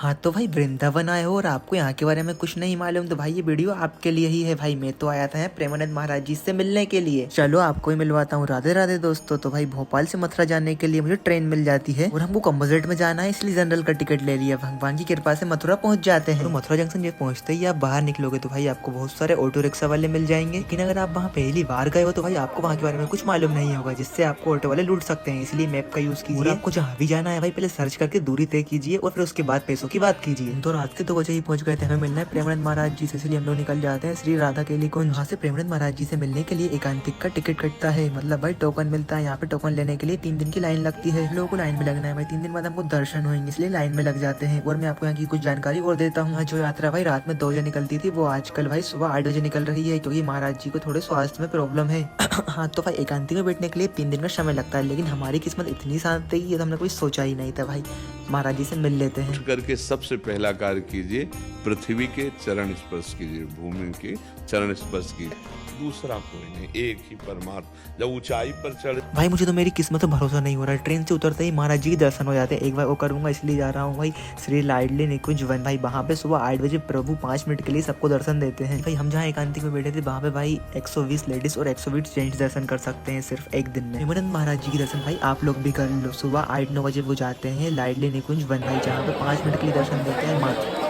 हाँ तो भाई वृंदावन आए हो और आपको यहाँ के बारे में कुछ नहीं मालूम, तो भाई ये वीडियो आपके लिए ही है भाई। मैं तो आया था प्रेमानंद महाराज जी से मिलने के लिए। चलो आपको ही मिलवाता हूँ। राधे राधे दोस्तों। तो भाई भोपाल से मथुरा जाने के लिए मुझे ट्रेन मिल जाती है और हमको कम बजट में जाना है, इसलिए जनरल का टिकट ले लिया। भगवान की कृपा से मथुरा पहुंच जाते हैं। तो मथुरा जंक्शन जब पहुंचते ही आप बाहर निकलोगे तो भाई आपको बहुत सारे ऑटो रिक्शा वाले मिल जाएंगे। लेकिन अगर आप वहाँ पहली बार गए हो तो भाई आपको वहाँ के बारे में कुछ मालूम नहीं होगा, जिससे आपको ऑटो वाले लूट सकते हैं। इसलिए मैप का यूज कीजिए। आपको जहाँ भी जाना है भाई पहले सर्च करके दूरी तय कीजिए और फिर उसके बाद पैसों की बात कीजिए। तो रात के 2 बजे ही पहुंच गए थे। हमें मिलना है प्रेमानंद महाराज जी से, इसलिए हम लोग निकल जाते हैं श्री राधा केली कुंज। यहाँ से प्रेमानंद महाराज जी से मिलने के लिए एकांतिक का टिकट कटता है, मतलब भाई टोकन मिलता है। यहाँ पे टोकन लेने के लिए 3 दिन की लाइन लगती है। लोगों को लाइन में लगना है भाई, 3 दिन बाद हमको दर्शन होंगे, इसलिए लाइन में लग जाते हैं। और मैं आपको यहाँ की कुछ जानकारी और देता हूँ। जो यात्रा भाई रात में 2 बजे निकलती थी वो आजकल भाई सुबह 8 बजे निकल रही है, क्योंकि महाराज जी को थोड़े स्वास्थ्य में प्रॉब्लम है। हाँ तो भाई एकांतिक में बैठने के लिए 3 दिन का समय लगता है, लेकिन हमारी किस्मत इतनी शांत थी तो हमने कोई सोचा ही नहीं था भाई। महाराज जी से मिल लेते हैं। करके सबसे पहला कार्य कीजिए, पृथ्वी के चरण स्पर्श कीजिए, भूमि के चरण स्पर्श कीजिए। दूसरा कोई नहीं, एक ही परमात्मा। जब ऊंचाई पर चढ़े भाई मुझे तो मेरी किस्मत पर भरोसा नहीं हो रहा है। ट्रेन से उतरते ही महाराज जी के दर्शन हो जाते हैं। एक बार वो करूंगा, इसलिए जा रहा हूँ भाई श्री लाडली निकुंज वन। भाई वहाँ पे सुबह 8 बजे प्रभु 5 मिनट के लिए सबको दर्शन देते हैं। भाई हम जहाँ एकांतिक में बैठे थे वहाँ पे भाई 120 लेडीज और 120 जेंट्स दर्शन कर सकते हैं सिर्फ एक दिन में। प्रेमानंद महाराज जी के दर्शन भाई आप लोग भी कर लो। सुबह 8-9 बजे वो जाते हैं लाडली निकुंज वन भाई, जहाँ पे 5 मिनट के लिए दर्शन देते हैं मात्र।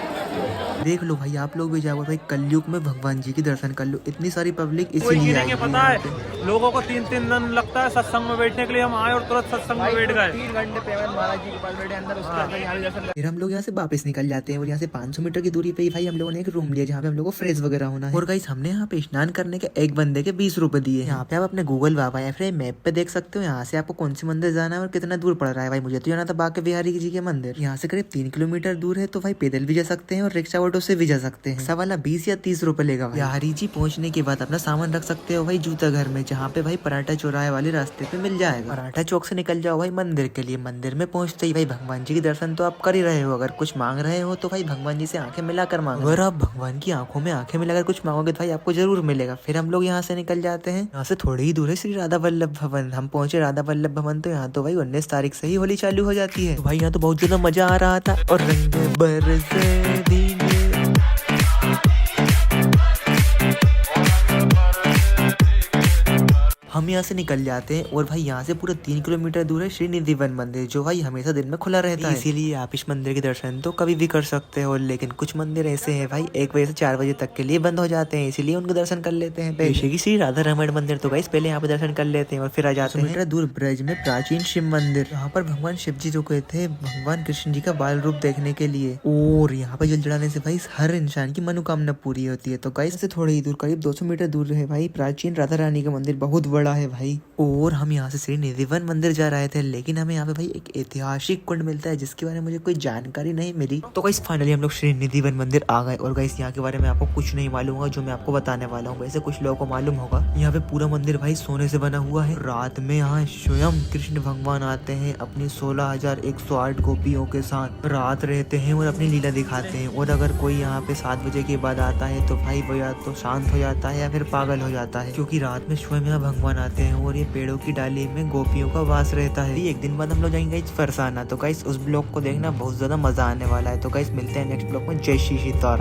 देख लो भाई आप लोग भी जाओ भाई, कलयुग में भगवान जी की दर्शन कर लो। इतनी सारी पब्लिक इसीलिए आई है। पता है लोगों को 3-3 दिन लगता है सत्संग में बैठने के लिए। हम आए और तुरंत सत्संग में बैठ गए। 3 घंटे प्रेमानंद महाराज जी के पास बैठे अंदर, उसके बाद यहाँ भी दर्शन। फिर हम लोग यहाँ से वापस निकल जाते हैं और यहाँ से 500 मीटर की दूरी पे ही भाई हम लोगों ने एक रूम लिया, जहाँ पे हम लोग को फ्रेश वगैरह होना है। और गाइस हमने यहाँ पे स्नान करने के एक बंदे के 20 रुपए दिए। यहाँ पे आप अपने गूगल बाबा या फिर मैप पे देख सकते हो यहाँ से आपको कौन सी मंदिर जाना है और कितना दूर पड़ रहा है। भाई मुझे तो जाना था बांके बिहारी जी के मंदिर। यहाँ से करीब 3 किलोमीटर दूर है, तो भाई पैदल भी जा सकते हैं और रिक्शा ऑटो से भी जा सकते हैं। रिक्शा वाला 20 या 30 रुपए लेगा। बिहारी जी पहुँचने के बाद अपना सामान रख सकते हो भाई जूता घर में, जहाँ पे भाई पराठा चौराहे वाले रास्ते पे मिल जाएगा। पराठा चौक से निकल जाओ भाई मंदिर के लिए। मंदिर में पहुंचते ही भाई भगवान जी के दर्शन तो आप कर ही रहे हो। अगर कुछ मांग रहे हो तो भाई भगवान जी से आंखें मिलाकर मांगो। अगर आप भगवान की आंखों में आंखें मिलाकर कुछ मांगोगे तो भाई आपको जरूर मिलेगा। फिर हम लोग यहाँ से निकल जाते हैं। यहाँ से थोड़ी ही दूर है श्री राधा वल्लभ भवन। हम पहुंचे राधा वल्लभ भवन, तो यहाँ तो भाई 19 तारीख से ही होली चालू हो जाती है। तो भाई यहाँ तो बहुत ज्यादा मजा आ रहा था। और रंग बरसे दिन हम यहाँ से निकल जाते हैं और भाई यहाँ से पूरा 3 किलोमीटर दूर है श्रीनिधि वन मंदिर, जो भाई हमेशा दिन में खुला रहता है। इसीलिए आप इस मंदिर के दर्शन तो कभी भी कर सकते हो। लेकिन कुछ मंदिर ऐसे हैं भाई 1 बजे से 4 बजे तक के लिए बंद हो जाते हैं, इसीलिए उनके दर्शन कर लेते हैं। जैसे कि श्री राधा रमण मंदिर, तो गाइस पहले यहाँ पे दर्शन कर लेते हैं और फिर आ जाते हैं मीटर दूर ब्रज में प्राचीन शिव मंदिर। यहाँ पर भगवान शिव जी रुके थे भगवान कृष्ण जी का बाल रूप देखने के लिए। और यहाँ पर जल चढ़ाने से भाई हर इंसान की मनोकामना पूरी होती है। तो गाइस से थोड़ी ही दूर करीब 200 मीटर दूर है भाई प्राचीन राधा रानी का मंदिर, बहुत बड़ा है भाई। और हम यहाँ से श्रीनिधि वन मंदिर जा रहे थे, लेकिन हमें यहाँ पे भाई एक ऐतिहासिक कुंड मिलता है जिसके बारे में मुझे कोई जानकारी नहीं मिली। तो गाइस फाइनली हम लोग श्रीनिधि वन मंदिर आ गए। और गाइस यहाँ के बारे में आपको कुछ नहीं मालूम होगा जो मैं आपको बताने वाला हूँ। वैसे कुछ लोगों को मालूम होगा। यहाँ पे पूरा मंदिर भाई सोने से बना हुआ है। रात में यहाँ स्वयं कृष्ण भगवान आते हैं अपनी 16,108 गोपियों के साथ, रात रहते हैं और अपनी लीला दिखाते हैं। और अगर कोई यहाँ पे 7 बजे के बाद आता है तो भाई वो या तो शांत हो जाता है या फिर पागल हो जाता है, क्योंकि रात में स्वयं यहाँ भगवान आते हैं और ये पेड़ों की डाली में गोपियों का वास रहता है। एक दिन बाद हम लोग जाएंगे फरसाना। तो गाइस उस ब्लॉग को देखना, बहुत ज्यादा मजा आने वाला है। तो गाइस मिलते हैं नेक्स्ट ब्लॉग में। जय श्री सीताराम।